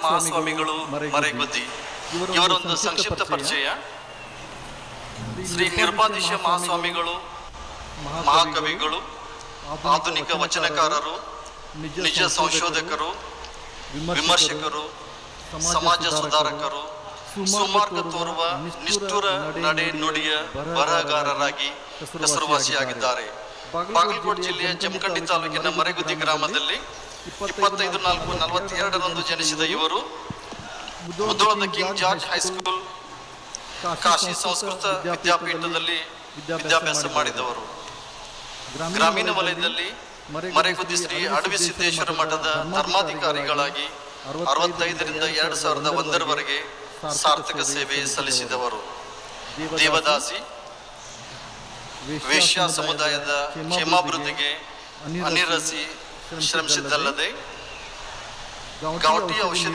ಮಹಾಸ್ವಾಮಿಗಳು ಮರೆಗುದ್ದಿ ಇವರೊಂದು ಸಂಕ್ಷಿಪ್ತ ಪರಿಚಯ. ಶ್ರೀ ನಿರುಪಾದಿಶ ಮಹಾಸ್ವಾಮಿಗಳು ಮಹಾಕವಿಗಳು, ಆಧುನಿಕ ವಚನಕಾರರು, ನಿಜ ಸಂಶೋಧಕರು, ವಿಮರ್ಶಕರು, ಸಮಾಜ ಸುಧಾರಕರು, ಸುಮಾರ್ಗ ತೋರುವ ನಿಷ್ಠುರ ನಡೆ ನುಡಿಯ ಬರಹಗಾರರಾಗಿ ಹೆಸರುವಾಸಿಯಾಗಿದ್ದಾರೆ. ಬಾಗಲಕೋಟೆ ಜಿಲ್ಲೆಯ ಜಮಖಂಡಿ ತಾಲೂಕಿನ ಮರೆಗುದ್ದಿ ಗ್ರಾಮದಲ್ಲಿ 25/4/42ರಂದು ಜನಿಸಿದ ಇವರು ಮುಧೋಳದ King George High School, Kashi Sanskrit ವಿದ್ಯಾಪೀಠದಲ್ಲಿ ವಿದ್ಯಾಭ್ಯಾಸ ಮಾಡಿದವರು. ಗ್ರಾಮೀಣ ವಲಯದಲ್ಲಿ ಮರೆಗುದ್ದಿ ಶ್ರೀ ಅಡವಿ ಸಿದ್ದೇಶ್ವರ ಮಠದ ಧರ್ಮಾಧಿಕಾರಿಗಳಾಗಿ 65ರಿಂದ 2001ರವರೆಗೆ ಸಾರ್ಥಕ ಸೇವೆ ಸಲ್ಲಿಸಿದವರು. ದೇವದಾಸಿ ವೇಶ್ಯ ಸಮುದಾಯದ ಕ್ಷೇಮಾಭಿವೃದ್ಧಿಗೆ ಅನಿರಸಿ ಶ್ರಮಿಸಿದ್ದಲ್ಲದೆ ಗೌಟಿ ಔಷಧಿ